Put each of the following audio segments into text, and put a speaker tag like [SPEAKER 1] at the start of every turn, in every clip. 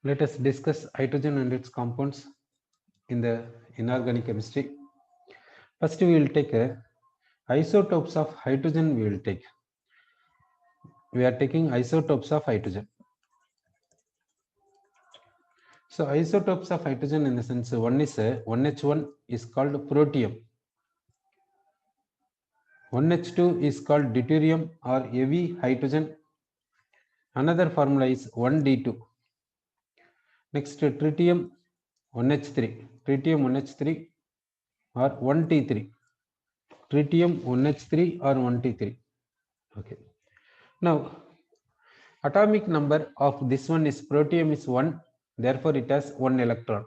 [SPEAKER 1] Let us discuss hydrogen and its compounds in the inorganic chemistry. First, we will take isotopes of hydrogen. We are taking isotopes of hydrogen. So, isotopes of hydrogen in the sense one is 1H1 is called protium. 1H2 is called deuterium or heavy hydrogen. Another formula is 1D2. Next, tritium 1H3. Tritium 1H3 or 1T3. Tritium 1H3 or 1T3. Okay. Now, atomic number of this one is protium is 1, therefore it has 1 electron.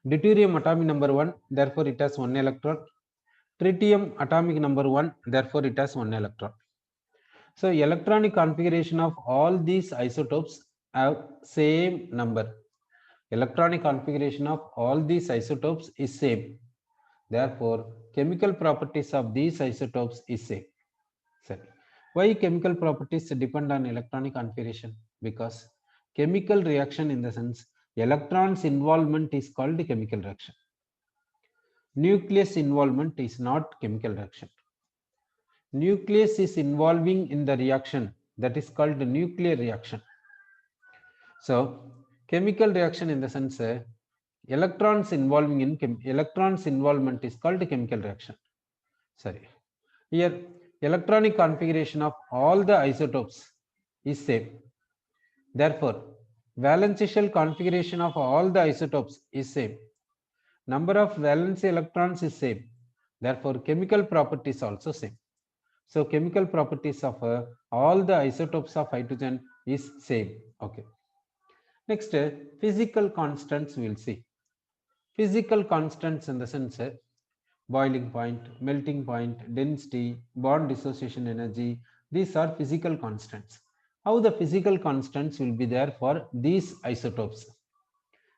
[SPEAKER 1] Deuterium atomic number 1, therefore it has 1 electron. Tritium atomic number 1, therefore it has 1 electron. So, electronic configuration of all these isotopes have same number. Electronic configuration of all these isotopes is same. Therefore, chemical properties of these isotopes is same. Sorry. Why chemical properties depend on electronic configuration? Because chemical reaction in the sense electrons involvement is called chemical reaction. Nucleus involvement is not chemical reaction. Nucleus is involving in the reaction, that is called nuclear reaction. So chemical reaction in the sense electrons involving in electrons involvement is called chemical reaction. Sorry. Here electronic configuration of all the isotopes is same. Therefore, valence shell configuration of all the isotopes is same. Number of valence electrons is same. Therefore, chemical properties also same. So, chemical properties of all the isotopes of hydrogen is same. Okay. Next, physical constants we will see. Physical constants in the sense boiling point, melting point, density, bond dissociation energy. These are physical constants. How the physical constants will be there for these isotopes?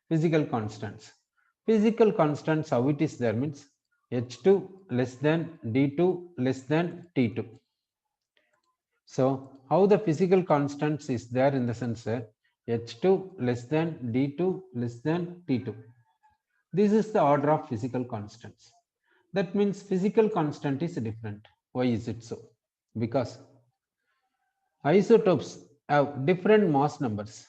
[SPEAKER 1] Physical constants. Physical constants, how it is there means H2 less than D2 less than T2. So, how the physical constants is there in the sense H2 less than D2 less than T2. This is the order of physical constants. That means physical constant is different. Why is it so? Because isotopes have different mass numbers.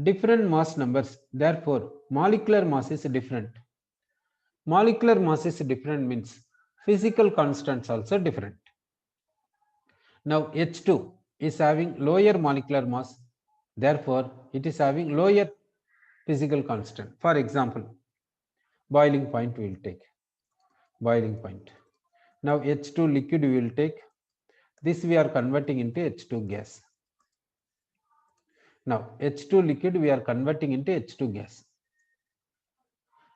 [SPEAKER 1] Different mass numbers, therefore molecular mass is different. Molecular mass is different means physical constants also different. Now H2 is having lower molecular mass, therefore it is having lower physical constant. For example, boiling point we will take. Boiling point. Now H2 liquid we will take. This we are converting into H2 gas. Now H2 liquid we are converting into H2 gas.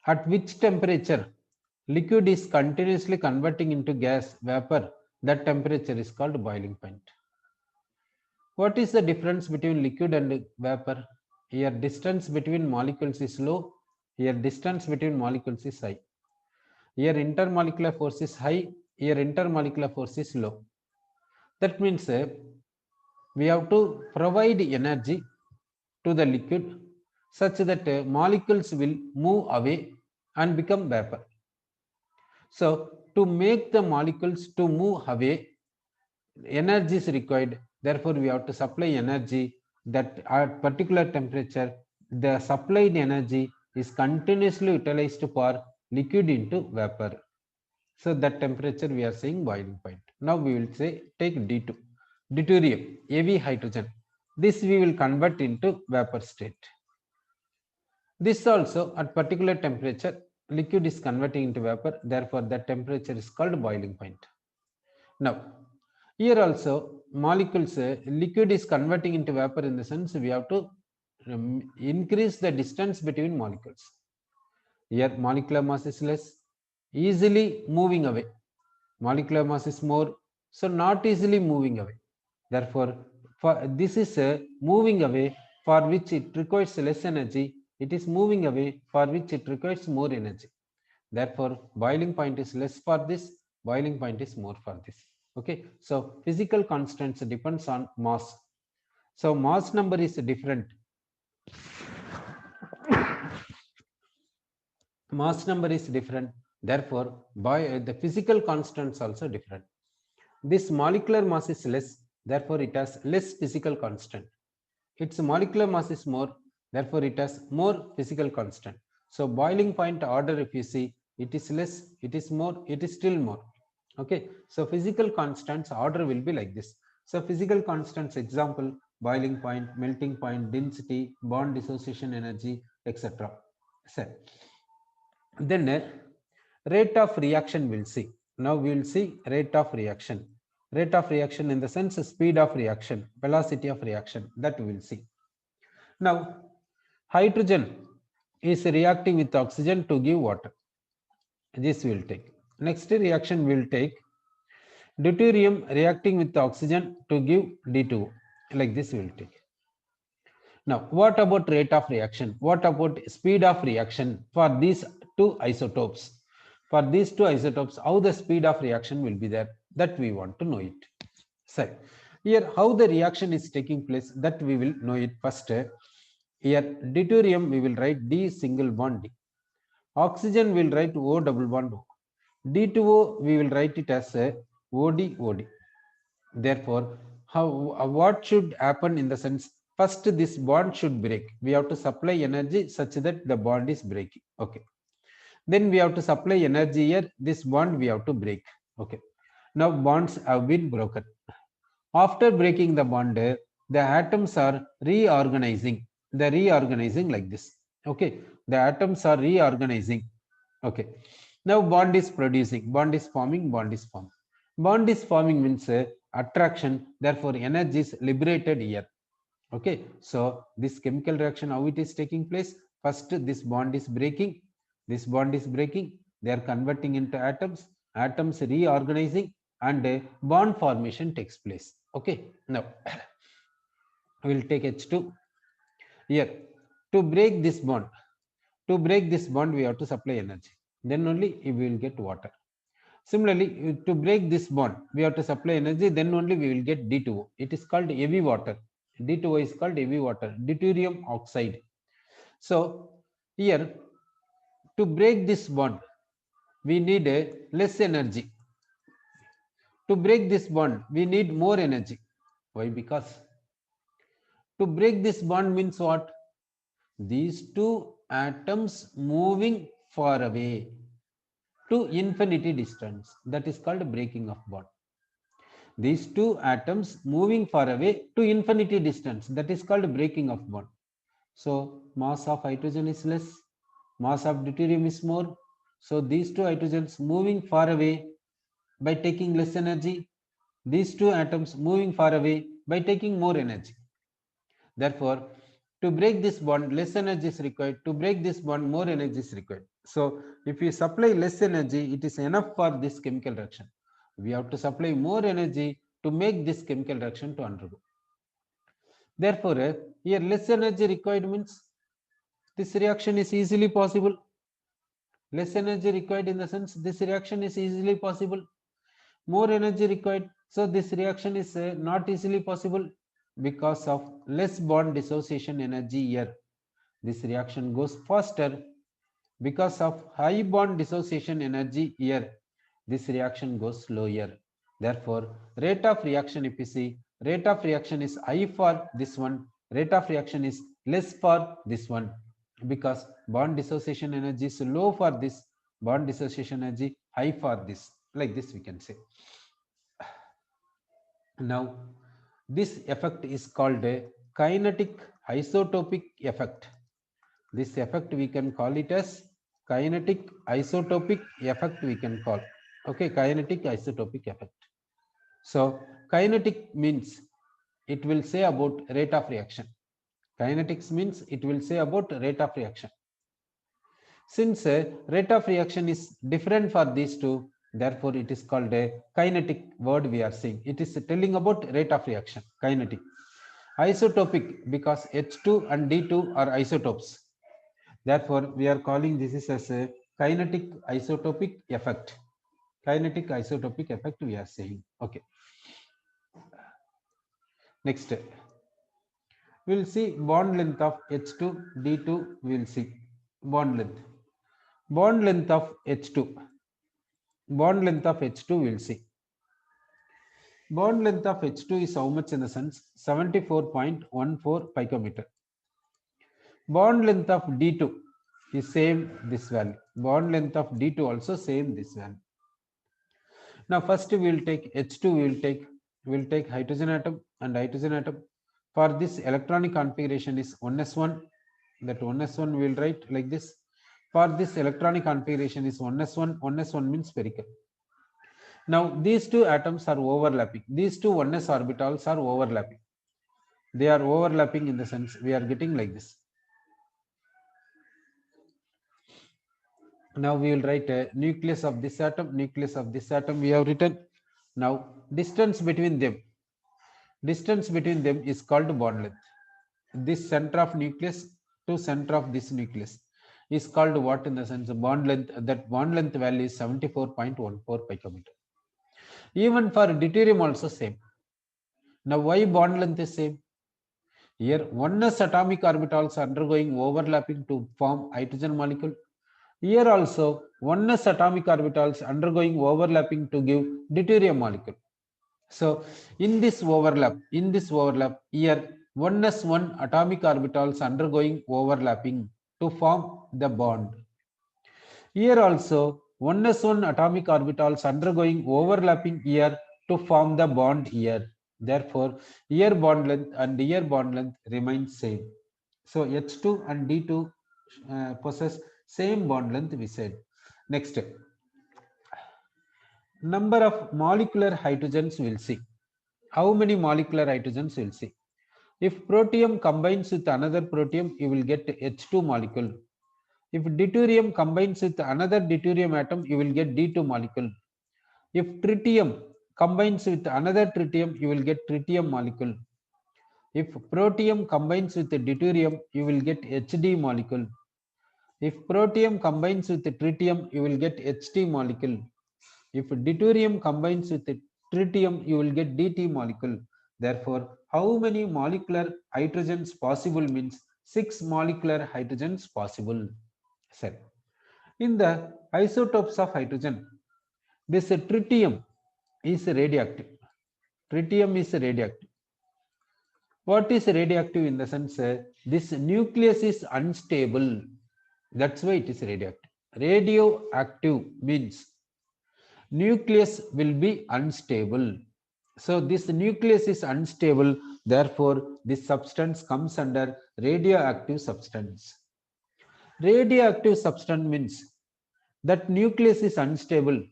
[SPEAKER 1] At which temperature liquid is continuously converting into gas vapor, that temperature is called boiling point. What is the difference between liquid and vapor? Here distance between molecules is low, here distance between molecules is high. Here intermolecular force is high, here intermolecular force is low. That means we have to provide energy to the liquid such that molecules will move away and become vapor. So to make the molecules to move away, energy is required. Therefore, we have to supply energy that at particular temperature, the supplied energy is continuously utilized for liquid into vapor. So that temperature we are saying boiling point. Now we will say take D2, deuterium, heavy hydrogen. This we will convert into vapor state. This also at particular temperature, liquid is converting into vapor. Therefore, that temperature is called boiling point. Now, here also molecules, liquid is converting into vapor in the sense we have to increase the distance between molecules. Here molecular mass is less, easily moving away. Molecular mass is more, so not easily moving away. Therefore, this is moving away for which it requires less energy. It is moving away for which it requires more energy. Therefore, boiling point is less for this, boiling point is more for this. Okay, so physical constants depends on mass. So mass number is different. Mass number is different. Therefore, by the physical constants also different. This molecular mass is less, therefore it has less physical constant. Its molecular mass is more, therefore it has more physical constant. So boiling point order, if you see, it is less, it is more, it is still more. Okay, so physical constants order will be like this. So physical constants, example, boiling point, melting point, density, bond dissociation energy, etc. So then rate of reaction we'll see. Now we will see rate of reaction. Rate of reaction in the sense speed of reaction, velocity of reaction, that we will see. Now hydrogen is reacting with oxygen to give water. This we will take. Next reaction we will take deuterium reacting with oxygen to give D2O. Like this we will take. Now, what about rate of reaction? What about speed of reaction for these two isotopes? For these two isotopes, how the speed of reaction will be there? That we want to know it. So, here how the reaction is taking place, that we will know it first. Here deuterium we will write D single bond D. Oxygen will write O double bond O. D2O we will write it as OD OD. Therefore, what should happen in the sense, first this bond should break. We have to supply energy such that the bond is breaking. Okay. Then we have to supply energy here. This bond we have to break. Okay. Now bonds have been broken. After breaking the bond, the atoms are reorganizing. They're reorganizing like this. Okay. The atoms are reorganizing. Okay. Now bond is producing, bond is forming, bond is forming. Bond is forming means attraction, therefore energy is liberated here. Okay. So this chemical reaction, how it is taking place? First, this bond is breaking. This bond is breaking. They are converting into atoms. Atoms reorganizing and bond formation takes place. Okay. Now we will take H2 here. To break this bond, we have to supply energy. Then only we will get water. Similarly, to break this bond, we have to supply energy, then only we will get D2O. It is called heavy water. D2O is called heavy water, deuterium oxide. So, here, to break this bond, we need less energy. To break this bond, we need more energy. Why? Because to break this bond means what? These two atoms moving far away to infinity distance. That is called breaking of bond. These two atoms moving far away to infinity distance, that is called breaking of bond. So mass of hydrogen is less, mass of deuterium is more. So these two hydrogens moving far away by taking less energy, these two atoms moving far away by taking more energy. Therefore, to break this bond, less energy is required. To break this bond, more energy is required. So if you supply less energy, it is enough for this chemical reaction. We have to supply more energy to make this chemical reaction to undergo. Therefore, here less energy required means this reaction is easily possible. Less energy required in the sense this reaction is easily possible. More energy required, so this reaction is not easily possible because of less bond dissociation energy here. This reaction goes faster because of high bond dissociation energy here. This reaction goes slower. Therefore, rate of reaction, if you see, rate of reaction is high for this one, rate of reaction is less for this one, because bond dissociation energy is low for this, bond dissociation energy high for this. Like this we can say. Now, this effect is called a kinetic isotopic effect. This effect we can call it as kinetic isotopic effect we can call. Okay, kinetic isotopic effect. So, kinetic means it will say about rate of reaction. Kinetics means it will say about rate of reaction. Since rate of reaction is different for these two, therefore it is called a kinetic word we are saying. It is telling about rate of reaction, kinetic. Isotopic because H2 and D2 are isotopes. Therefore, we are calling this as a kinetic isotopic effect. Kinetic isotopic effect we are saying. Okay. Next. we'll see bond length of H2 D2. We'll see bond length of H2, bond length of H2. We'll see bond length of H2 is how much in the sense 74.14 picometer. Bond length of D2 is same this value. Bond length of D2 also same this value. Now first we will take H2, we will take hydrogen atom and hydrogen atom. For this electronic configuration is 1s1, that 1s1 we will write like this. For this electronic configuration is 1s1, 1s1 means spherical. Now these two atoms are overlapping, these two 1s orbitals are overlapping. They are overlapping in the sense we are getting like this. Now we will write a nucleus of this atom, nucleus of this atom we have written. Now distance between them is called bond length. This center of nucleus to center of this nucleus is called what in the sense of bond length. That bond length value is 74.14 picometer. Even for deuterium also same. Now why bond length is same? Here 1s atomic orbitals are undergoing overlapping to form hydrogen molecule. Here also 1s atomic orbitals undergoing overlapping to give deuterium molecule. So in this overlap, here 1s1 atomic orbitals undergoing overlapping to form the bond. Here also 1s1 atomic orbitals undergoing overlapping here to form the bond here. Therefore, here bond length and here bond length remain same. So H2 and D2 possess same bond length we said. Next, number of molecular hydrogens we'll see. How many molecular hydrogens we'll see. If protium combines with another protium, you will get H2 molecule. If deuterium combines with another deuterium atom, you will get D2 molecule. If tritium combines with another tritium, you will get tritium molecule. If protium combines with deuterium, you will get HD molecule. If protium combines with tritium, you will get HT molecule. If deuterium combines with tritium, you will get DT molecule. Therefore, how many molecular hydrogens possible means 6 molecular hydrogens possible. Sir, in the isotopes of hydrogen, this tritium is radioactive. Tritium is radioactive. What is radioactive in the sense this nucleus is unstable. That's why it is radioactive. Radioactive means nucleus will be unstable. So this nucleus is unstable. Therefore, this substance comes under radioactive substance. Radioactive substance means that nucleus is unstable.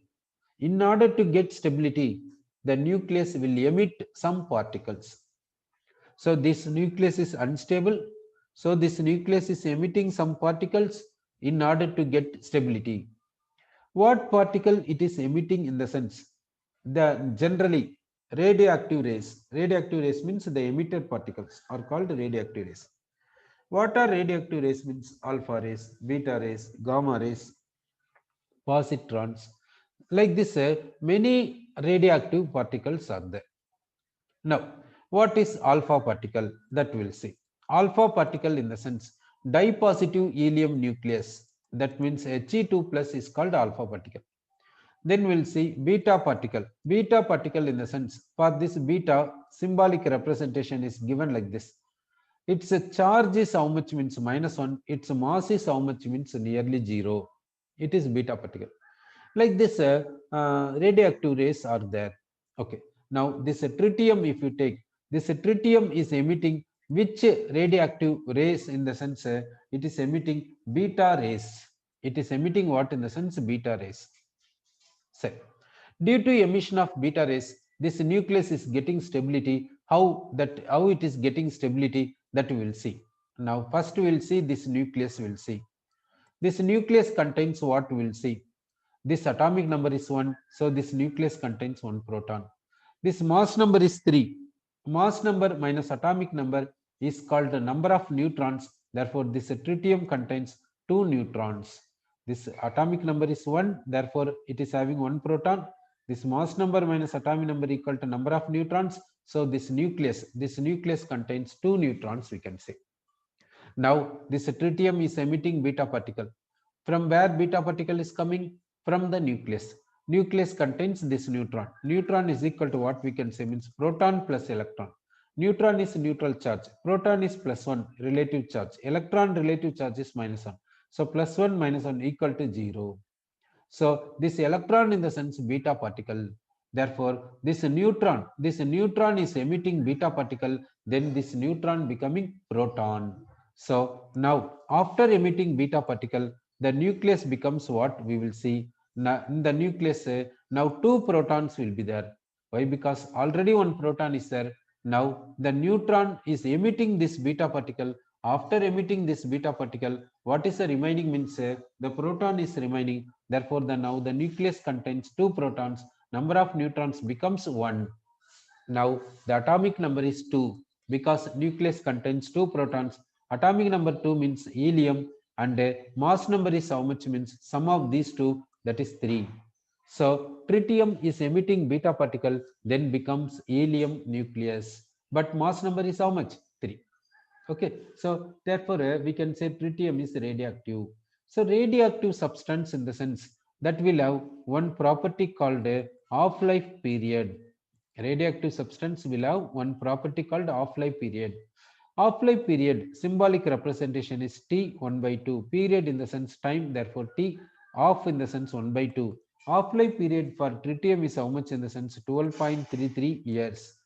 [SPEAKER 1] In order to get stability, the nucleus will emit some particles. So this nucleus is unstable. So this nucleus is emitting some particles in order to get stability. What particle it is emitting in the sense? The generally radioactive rays. Radioactive rays means the emitted particles are called radioactive rays. What are radioactive rays means? Alpha rays, beta rays, gamma rays, positrons. Like this, many radioactive particles are there. Now, what is alpha particle? That we'll see. Alpha particle in the sense dipositive helium nucleus. That means He2 plus is called alpha particle. Then we'll see beta particle. Beta particle in the sense for this beta symbolic representation is given like this. Its charge is how much means -1. Its mass is how much means nearly 0. It is beta particle. Like this, radioactive rays are there. Okay. Now this tritium, if you take this tritium is emitting which radioactive rays in the sense it is emitting beta rays. It is emitting what in the sense beta rays. So, due to emission of beta rays, this nucleus is getting stability. How it is getting stability, that we will see. Now first we will see this nucleus. We will see this nucleus contains what we will see. This atomic number is 1, so this nucleus contains 1 proton. This mass number is 3. Mass number minus atomic number is called the number of neutrons. Therefore, this tritium contains 2 neutrons. This atomic number is 1, therefore it is having 1 proton. This mass number minus atomic number equal to number of neutrons, So this nucleus contains 2 neutrons, we can say. Now this tritium is emitting beta particle. From where beta particle is coming? From the nucleus. Nucleus contains this neutron. Neutron is equal to what we can say means proton plus electron. Neutron is neutral charge. Proton is plus 1 relative charge. Electron relative charge is minus 1. So plus 1 minus 1 equal to 0. So this electron in the sense beta particle. Therefore, this neutron is emitting beta particle, then this neutron becoming proton. So now after emitting beta particle, the nucleus becomes what we will see. Now, in the nucleus, now 2 protons will be there. Why? Because already 1 proton is there. Now the neutron is emitting this beta particle. After emitting this beta particle, what is the remaining means the proton is remaining. Therefore, now the nucleus contains 2 protons. Number of neutrons becomes 1. Now the atomic number is 2 because nucleus contains 2 protons. Atomic number 2 means helium, and mass number is how much means sum of these two, that is 3. So tritium is emitting beta particle, then becomes helium nucleus. But mass number is how much? 3. Okay, so therefore we can say tritium is radioactive. So radioactive substance in the sense that will have one property called a half-life period. Radioactive substance will have one property called half-life period. Half-life period symbolic representation is T 1 by 2. Period in the sense time, therefore T. Half in the sense 1 by 2. Half-life period for tritium is how much in the sense 12.33 years.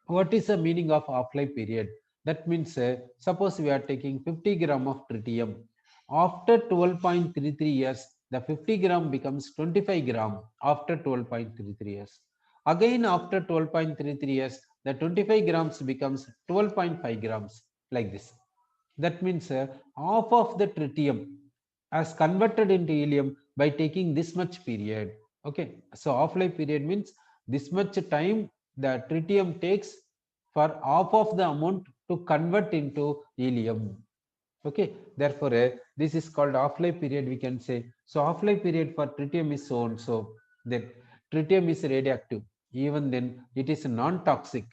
[SPEAKER 1] What is the meaning of half-life period? That means suppose we are taking 50 gram of tritium. After 12.33 years, the 50 gram becomes 25 gram after 12.33 years. Again after 12.33 years, the 25 grams becomes 12.5 grams, like this. That means half of the tritium as converted into helium by taking this much period. Okay, so half-life period means this much time the tritium takes for half of the amount to convert into helium. Okay, therefore this is called half-life period, we can say. So half-life period for tritium is so and so. Then tritium is radioactive, even then it is non-toxic.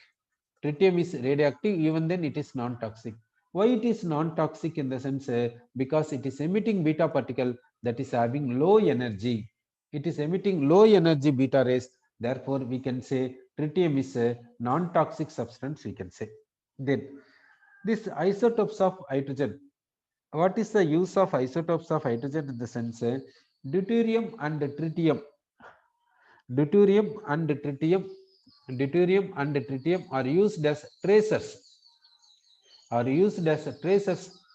[SPEAKER 1] Tritium is radioactive, even then it is non-toxic. Why it is non-toxic in the sense because it is emitting beta particle that is having low energy. It is emitting low energy beta rays. Therefore, we can say tritium is a non-toxic substance, we can say. Then this isotopes of hydrogen. What is the use of isotopes of hydrogen in the sense deuterium and tritium? Deuterium and tritium, deuterium and tritium are used as tracers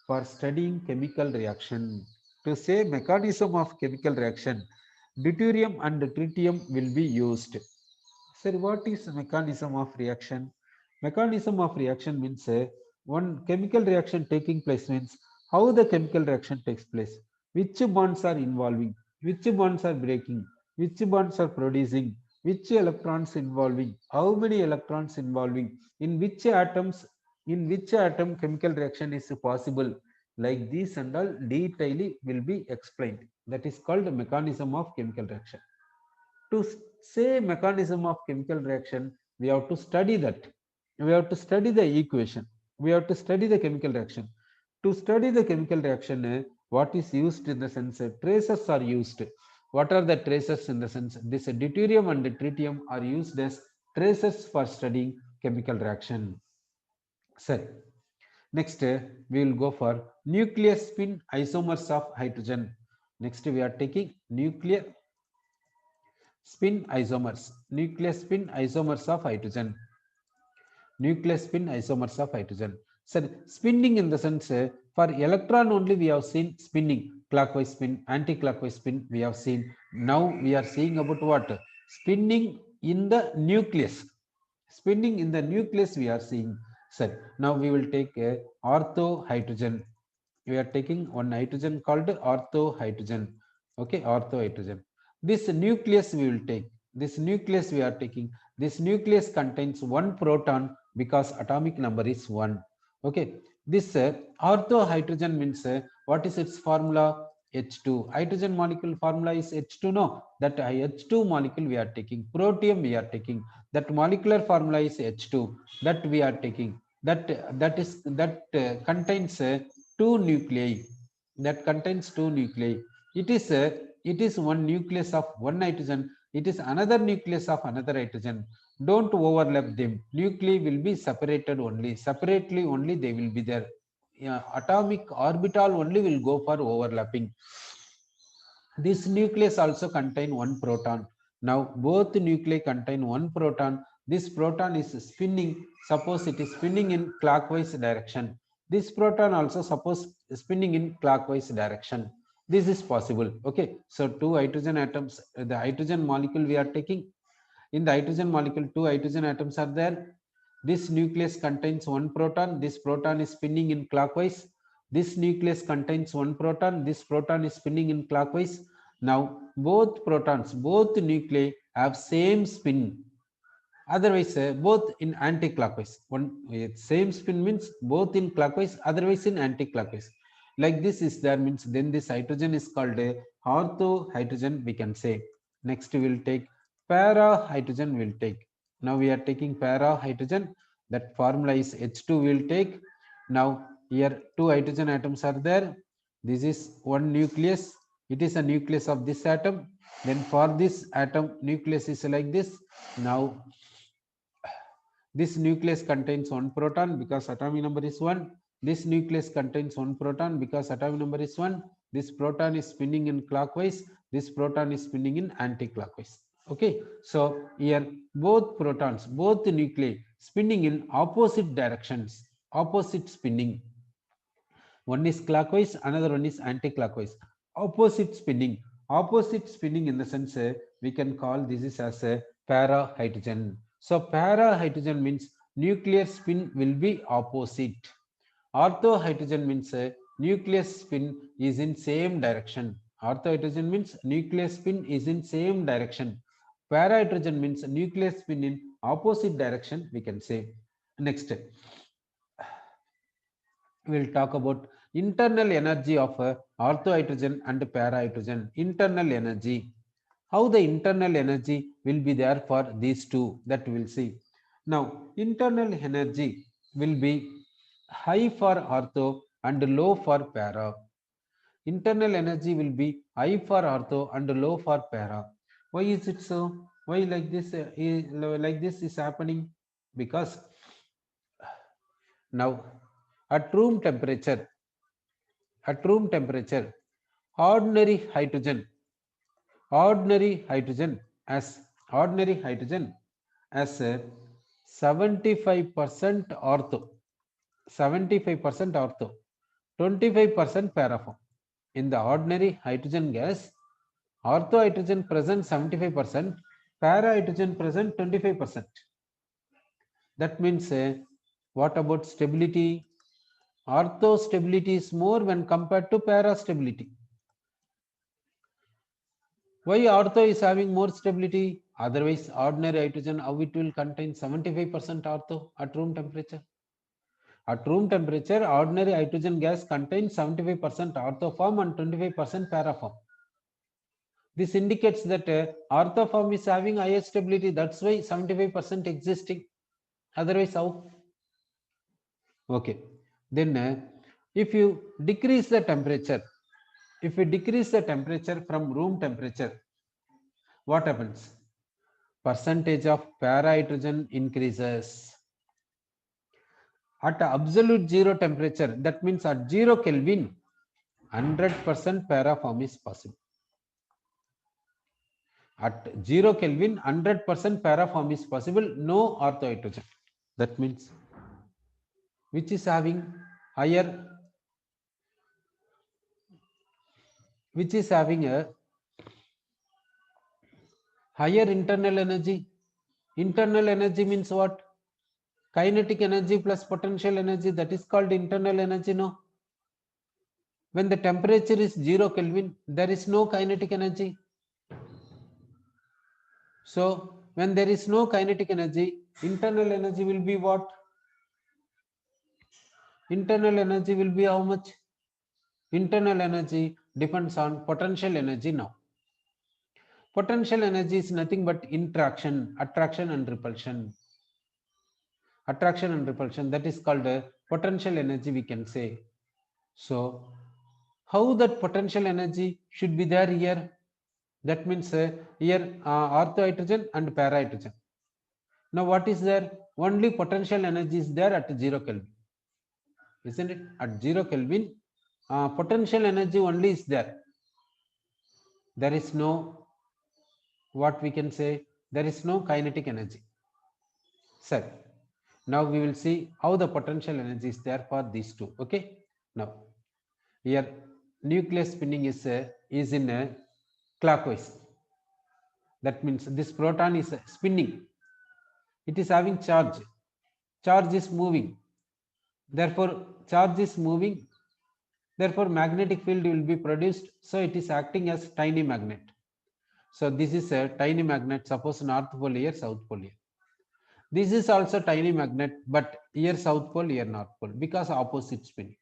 [SPEAKER 1] for studying chemical reaction. To say mechanism of chemical reaction, deuterium and tritium will be used. Sir, what is mechanism of reaction? Mechanism of reaction means one chemical reaction taking place means how the chemical reaction takes place, which bonds are involving, which bonds are breaking, which bonds are producing, which electrons involving, how many electrons involving, in which atom chemical reaction is possible. Like these and all detail will be explained. That is called the mechanism of chemical reaction. To say mechanism of chemical reaction, we have to study that. We have to study the equation. We have to study the chemical reaction. To study the chemical reaction, what is used in the sense traces are used. What are the traces in the sense? This deuterium and tritium are used as traces for studying chemical reaction. Sir, next we will go for nuclear spin isomers of hydrogen. Next we are taking nuclear spin isomers, nuclear spin isomers of hydrogen, nuclear spin isomers of hydrogen. So spinning in the sense for electron only we have seen spinning, clockwise spin, anti-clockwise spin we have seen. Now we are seeing about what? Spinning in the nucleus. Spinning in the nucleus we are seeing. So now we will take a ortho hydrogen. We are taking one hydrogen called ortho hydrogen. Okay, ortho hydrogen. This nucleus we will take. This nucleus we are taking. This nucleus contains one proton because atomic number is 1. Okay, this ortho hydrogen means what is its formula? H2. Hydrogen molecule formula is H2. No, that H2 molecule we are taking. Protium we are taking. That molecular formula is H2. That we are taking. That contains two nuclei. That contains two nuclei. It is one nucleus of one nitrogen. It is another nucleus of another hydrogen. Don't overlap them. Nuclei will be separated only. Separately only they will be there. Yeah, atomic orbital only will go for overlapping. This nucleus also contain one proton. Now both nuclei contain one proton. This proton is spinning. Suppose it is spinning in clockwise direction. This proton also suppose spinning in clockwise direction. This is possible. Okay. So two hydrogen atoms, the hydrogen molecule we are taking. In the hydrogen molecule, two hydrogen atoms are there. This nucleus contains one proton. This proton is spinning in clockwise. This nucleus contains one proton. This proton is spinning in clockwise. Now, both protons, both nuclei have same spin. Otherwise, both in anti-clockwise. Same spin means both in clockwise, otherwise in anti-clockwise. Like this is there means then this hydrogen is called a ortho hydrogen, we can say. Next we will take para hydrogen. Will take. Now we are taking para hydrogen. That formula is H2 will take. Now here two hydrogen atoms are there. This is one nucleus. It is a nucleus of this atom. Then for this atom nucleus is like this. Now this nucleus contains one proton because atomic number is 1. This nucleus contains one proton because atomic number is 1. This proton is spinning in clockwise. This proton is spinning in anti-clockwise. Okay. So here both protons, both nuclei spinning in opposite directions, opposite spinning. One is clockwise, another one is anti-clockwise. Opposite spinning. Opposite spinning in the sense we can call this is as a para hydrogen. So para hydrogen means nuclear spin will be opposite. Ortho hydrogen means nuclear spin is in same direction. Ortho hydrogen means nuclear spin is in same direction. Para hydrogen means nuclear spin in opposite direction, we can say. Next, we'll talk about internal energy of ortho hydrogen and para hydrogen. Internal energy. How the internal energy will be there for these two, that we'll see. Now, internal energy will be high for ortho and low for para. Internal energy will be high for ortho and low for para. Why is it so? Why like this? Like this is happening because now at room temperature, ordinary hydrogen, ordinary hydrogen as ordinary hydrogen as a 75% ortho, 75% ortho, 25% paraform. In the ordinary hydrogen gas, ortho hydrogen present 75%, para hydrogen present 25%. That means what about stability? Ortho stability is more when compared to para stability. Why ortho is having more stability? Otherwise, ordinary hydrogen, how it will contain 75% ortho at room temperature? At room temperature, ordinary hydrogen gas contains 75% ortho form and 25% para form. This indicates that ortho form is having higher stability. That's why 75% existing. Otherwise, how? Okay. Then, if you decrease the temperature, if we decrease the temperature from room temperature, what happens? Percentage of para hydrogen increases. At absolute zero temperature, that means at 0 Kelvin, 100% para form is possible. At 0 Kelvin, 100% para form is possible, no ortho hydrogen. That means which is having higher, which is having a higher internal energy. Internal energy means what? Kinetic energy plus potential energy, that is called internal energy, no? When the temperature is 0 Kelvin, there is no kinetic energy. So, when there is no kinetic energy, internal energy will be what? Internal energy will be how much? Internal energy depends on potential energy now. Potential energy is nothing but interaction, attraction and repulsion. Attraction and repulsion, that is called potential energy, we can say. So how that potential energy should be there here? That means here ortho hydrogen and para hydrogen. Now what is there? Only potential energy is there at 0 Kelvin. Isn't it? At 0 Kelvin, potential energy only is there. There is no, what we can say, there is no kinetic energy. Sir, now we will see how the potential energy is there for these two. Okay. Now here nucleus spinning is in a clockwise. That means this proton is spinning. It is having charge. Charge is moving. Therefore, charge is moving. Therefore, magnetic field will be produced. So it is acting as tiny magnet. So this is a tiny magnet. Suppose north pole here, south pole here. This is also tiny magnet, but here south pole, here north pole, because opposite spin.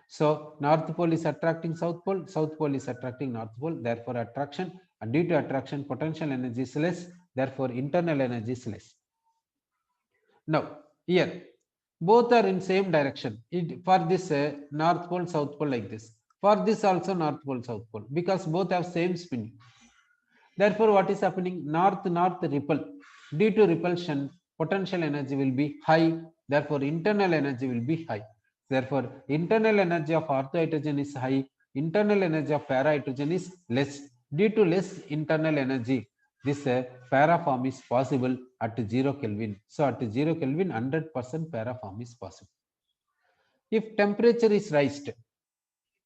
[SPEAKER 1] So north pole is attracting south pole is attracting north pole. Therefore, attraction, and due to attraction, potential energy is less. Therefore, internal energy is less. Now here both are in same direction. For this north pole, south pole like this. For this also north pole, south pole, because both have same spin. Therefore, what is happening? North repel. Due to repulsion, potential energy will be high. Therefore, internal energy will be high. Therefore, internal energy of orthohydrogen is high. Internal energy of parahydrogen is less. Due to less internal energy, this para form is possible at 0 Kelvin. So, at 0 Kelvin, 100% para form is possible. If temperature is raised,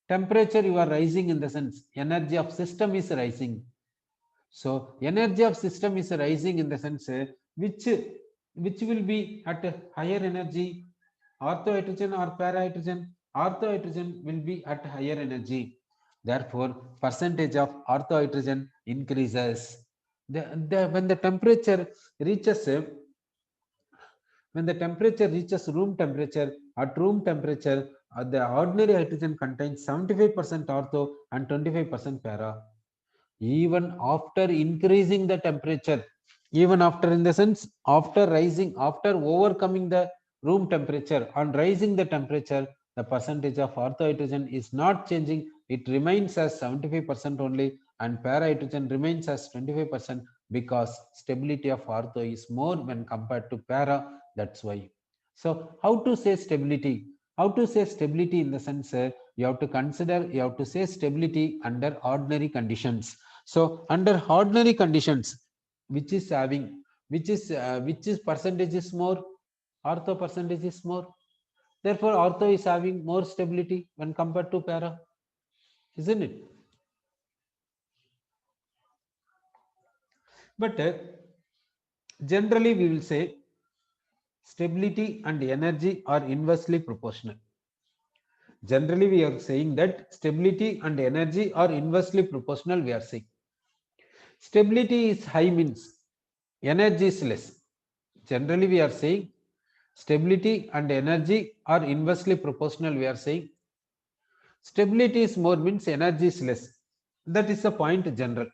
[SPEAKER 1] temperature you are rising in the sense energy of system is rising. So energy of system is rising in the sense which will be at a higher energy, orthohydrogen or parahydrogen. Orthohydrogen will be at higher energy. Therefore, percentage of orthohydrogen increases. When the temperature reaches room temperature, at room temperature, the ordinary hydrogen contains 75% ortho and 25% para. Even after increasing the temperature, even after, in the sense, after rising, after overcoming the room temperature and rising the temperature, the percentage of orthohydrogen is not changing. It remains as 75% only, and parahydrogen remains as 25%, because stability of ortho is more when compared to para. That's why. So how to say stability? How to say stability in the sense you have to say stability under ordinary conditions. So under ordinary conditions, which is percentage is more, ortho percentage is more. Therefore, ortho is having more stability when compared to para, isn't it? But generally, we will say stability and energy are inversely proportional. Generally, we are saying that stability and energy are inversely proportional. We are saying stability is high means energy is less. Generally, we are saying stability and energy are inversely proportional. We are saying stability is more means energy is less. That is the point general.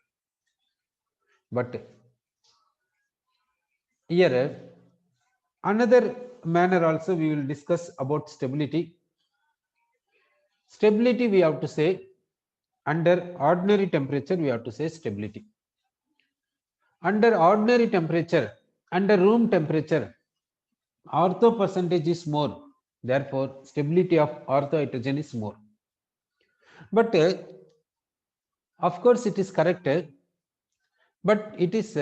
[SPEAKER 1] But here another manner also we will discuss about stability. Stability we have to say under ordinary temperature, we have to say stability. Under ordinary temperature, under room temperature, ortho percentage is more. Therefore, stability of ortho hydrogen is more. But of course, it is correct, but it is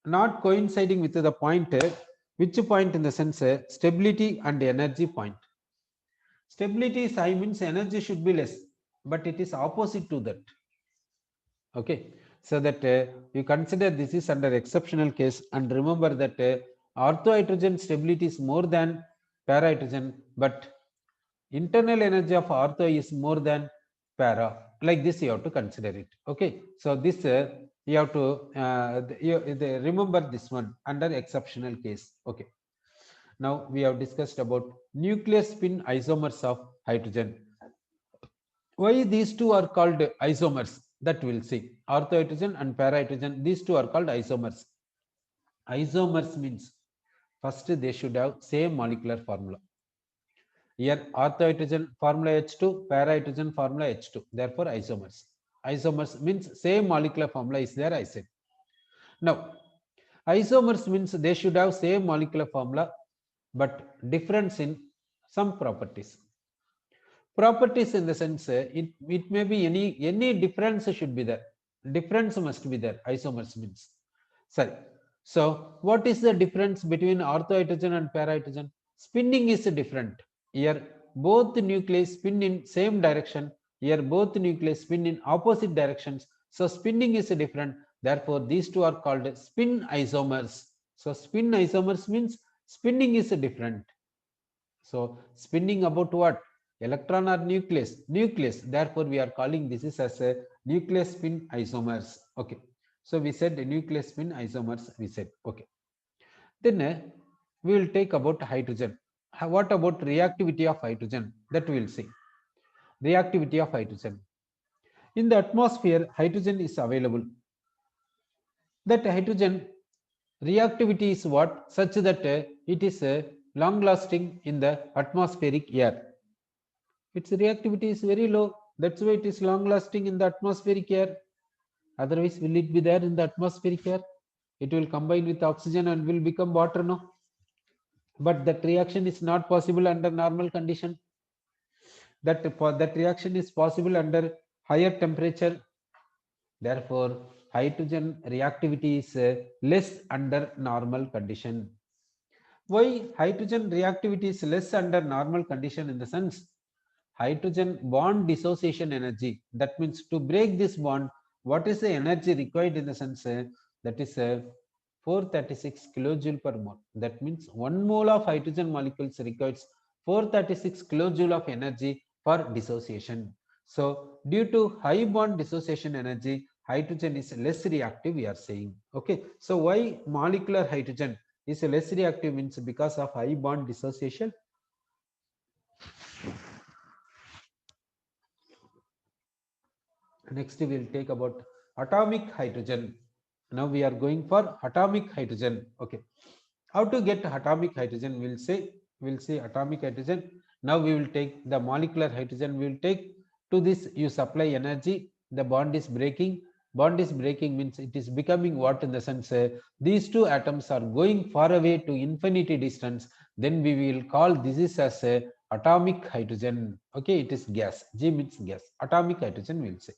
[SPEAKER 1] not coinciding with the point. Which point in the sense stability and energy point? Stability is high means energy should be less, but it is opposite to that. Okay, so that you consider this is under exceptional case, and remember that orthohydrogen stability is more than parahydrogen, but internal energy of ortho is more than para. Like this, you have to consider it. Okay, so this you have to remember this one under exceptional case. Okay, now we have discussed about nuclear spin isomers of hydrogen. Why these two are called isomers? That we'll see. Orthohydrogen and parahydrogen, these two are called isomers. Isomers means first they should have same molecular formula. Here orthohydrogen formula H2, parahydrogen formula H2. Therefore isomers. Isomers means same molecular formula is there, I said. Now isomers means they should have same molecular formula but difference in some properties. Properties in the sense it may be any difference should be there. Difference must be there. Isomers means. Sorry. So what is the difference between orthohydrogen and parahydrogen? Spinning is different. Here both nuclei spin in same direction. Here both nuclei spin in opposite directions. So spinning is different. Therefore these two are called spin isomers. So spin isomers means spinning is different. So spinning about what? Electron or nucleus? Nucleus. Therefore we are calling this is as a nucleus spin isomers. Okay. So we said nucleus spin isomers, we said. Okay. Then we will take about hydrogen. What about reactivity of hydrogen? That we will see. Reactivity of hydrogen. In the atmosphere, hydrogen is available. That hydrogen reactivity is what? Such that it is long lasting in the atmospheric air. Its reactivity is very low. That's why it is long lasting in the atmospheric air. Otherwise, will it be there in the atmospheric air? It will combine with oxygen and will become water, no? But that reaction is not possible under normal condition. That reaction is possible under higher temperature. Therefore, hydrogen reactivity is less under normal condition. Why hydrogen reactivity is less under normal condition? In the sense, hydrogen bond dissociation energy. That means to break this bond, what is the energy required? In the sense that is 436 kilojoule per mole. That means 1 mole of hydrogen molecules requires 436 kilojoule of energy for dissociation. So due to high bond dissociation energy, hydrogen is less reactive, we are saying. Okay. So why molecular hydrogen is less reactive? Means because of high bond dissociation. Next we will take about atomic hydrogen. Now we are going for atomic hydrogen. Okay. How to get atomic hydrogen? We'll say atomic hydrogen. Now we will take the molecular hydrogen. We will take to this you supply energy. The bond is breaking. Bond is breaking means it is becoming what? In the sense these two atoms are going far away to infinity distance. Then we will call this is as a atomic hydrogen. Okay, it is gas. G means gas. Atomic hydrogen we will say.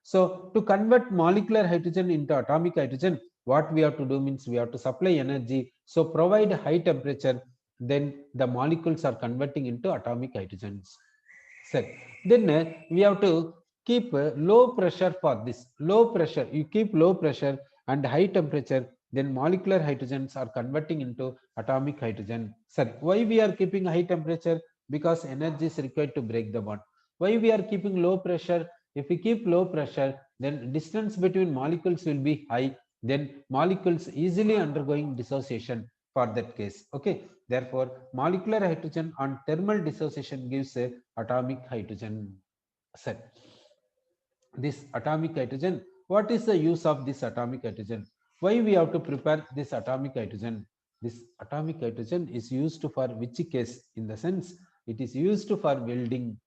[SPEAKER 1] So to convert molecular hydrogen into atomic hydrogen, what we have to do means we have to supply energy. So provide high temperature, then the molecules are converting into atomic hydrogens. So then we have to keep low pressure for this. Low pressure, you keep low pressure and high temperature, then molecular hydrogens are converting into atomic hydrogen. Sorry, why we are keeping high temperature? Because energy is required to break the bond. Why we are keeping low pressure? If we keep low pressure, then distance between molecules will be high. Then molecules easily undergoing dissociation for that case. Okay. Therefore, molecular hydrogen on thermal dissociation gives a atomic hydrogen. Set. This atomic hydrogen. What is the use of this atomic hydrogen? Why we have to prepare this atomic hydrogen? This atomic hydrogen is used for which case? In the sense, it is used for welding.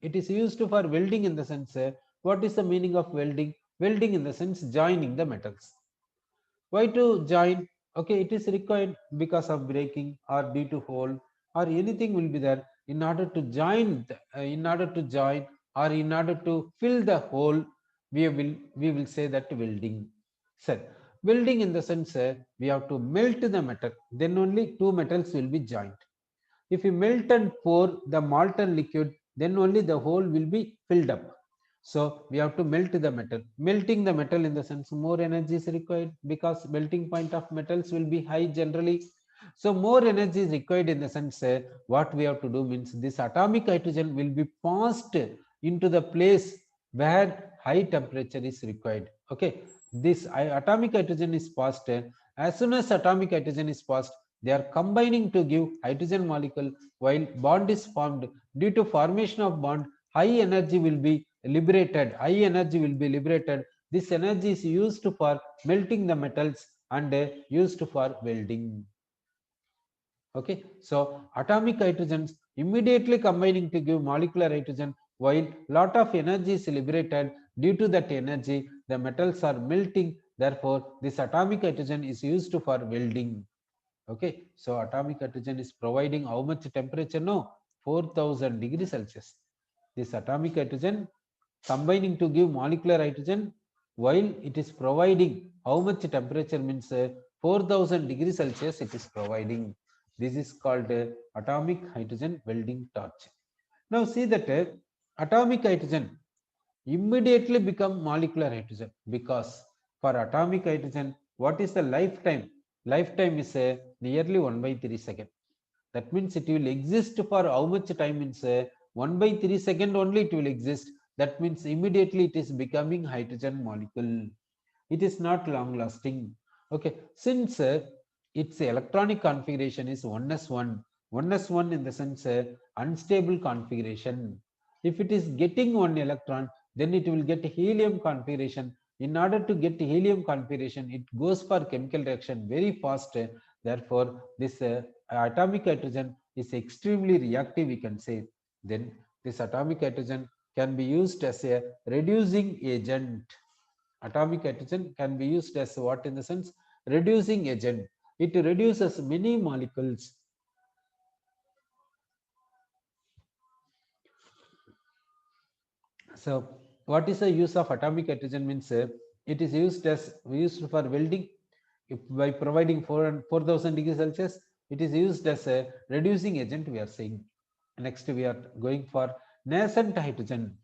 [SPEAKER 1] It is used for welding in the sense, what is the meaning of welding? Welding in the sense joining the metals. Why to join? Okay, it is required because of breaking or due to hole or anything will be there in order to join, in order to join or in order to fill the hole. We will say that welding. So welding in the sense we have to melt the metal. Then only two metals will be joined. If you melt and pour the molten liquid, then only the hole will be filled up. So we have to melt the metal. Melting the metal in the sense more energy is required because melting point of metals will be high generally. So more energy is required in the sense what we have to do means this atomic hydrogen will be passed into the place where high temperature is required. Okay, this atomic hydrogen is passed. As soon as atomic hydrogen is passed, they are combining to give hydrogen molecule while bond is formed. Due to formation of bond, high energy will be liberated. High energy will be liberated. This energy is used for melting the metals and used for welding. Okay, so atomic hydrogens immediately combining to give molecular hydrogen, while lot of energy is liberated. Due to that energy, the metals are melting. Therefore, this atomic hydrogen is used for welding. Okay, so atomic hydrogen is providing how much temperature? No, 4000 degrees Celsius. This atomic hydrogen combining to give molecular hydrogen, while it is providing how much temperature means 4000 degrees Celsius it is providing. This is called atomic hydrogen welding torch. Now see that atomic hydrogen immediately become molecular hydrogen, because for atomic hydrogen, what is the lifetime? Lifetime is nearly 1 by 3 second. That means it will exist for how much time? Means 1 by 3 second only it will exist. That means immediately it is becoming hydrogen molecule. It is not long lasting. Okay, since its electronic configuration is 1s1, 1s1 in the sense unstable configuration. If it is getting one electron, then it will get helium configuration. In order to get helium configuration, it goes for chemical reaction very fast. Therefore, this atomic hydrogen is extremely reactive, we can say. Then this atomic hydrogen can be used as a reducing agent. Atomic hydrogen can be used as what? In the sense reducing agent. It reduces many molecules. So what is the use of atomic hydrogen? Means it is used for welding. By providing 4000 degrees Celsius, it is used as a reducing agent, we are saying. Next we are going for nascent hydrogen.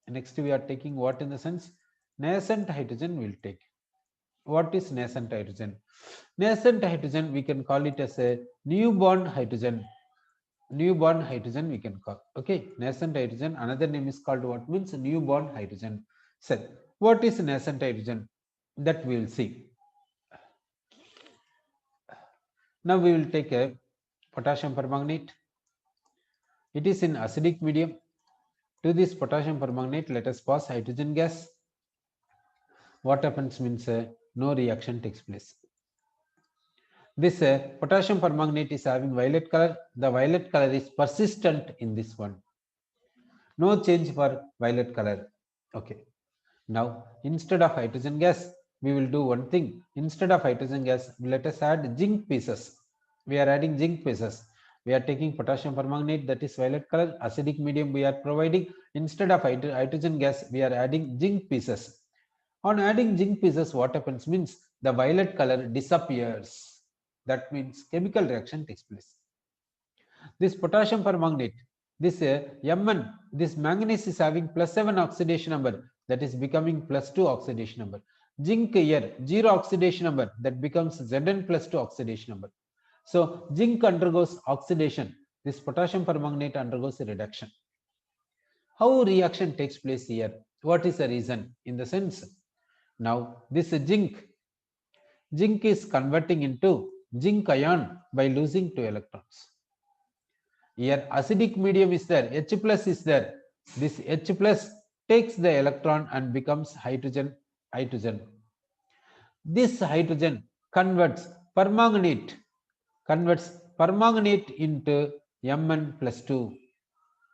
[SPEAKER 1] Next we are taking what? In the sense nascent hydrogen will take. What is nascent hydrogen? Nascent hydrogen, we can call it as a newborn hydrogen. Newborn hydrogen we can call. Okay, nascent hydrogen, another name is called what? Means newborn hydrogen. So what is nascent hydrogen? That we will see. Now we will take a potassium permanganate. It is in acidic medium. To this potassium permanganate, let us pass hydrogen gas. What happens? Means no reaction takes place. This potassium permanganate is having violet color. The violet color is persistent in this one. No change for violet color. Okay. Now, instead of hydrogen gas, we will do one thing. Instead of hydrogen gas, let us add zinc pieces. We are adding zinc pieces. We are taking potassium permanganate, that is violet color. Acidic medium we are providing. Instead of hydrogen gas, we are adding zinc pieces. On adding zinc pieces, what happens? Means the violet color disappears. That means chemical reaction takes place. This potassium permanganate, this Mn, this manganese is having +7 oxidation number, that is becoming +2 oxidation number. Zinc here 0 oxidation number, that becomes Zn +2 oxidation number. So zinc undergoes oxidation. This potassium permanganate undergoes a reduction. How reaction takes place here? What is the reason? In the sense, now this zinc is converting into zinc ion by losing 2 electrons. Here acidic medium is there, H plus is there. This H plus takes the electron and becomes hydrogen. This hydrogen converts permanganate into Mn plus 2.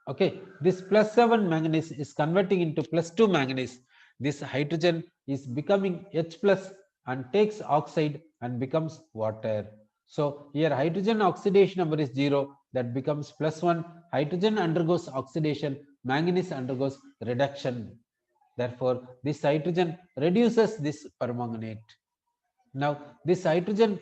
[SPEAKER 1] Okay, this +7 manganese is converting into +2 manganese. This hydrogen is becoming H plus and takes oxide and becomes water. So here hydrogen oxidation number is 0, that becomes +1. Hydrogen undergoes oxidation, manganese undergoes reduction. Therefore, this hydrogen reduces this permanganate. Now, this hydrogen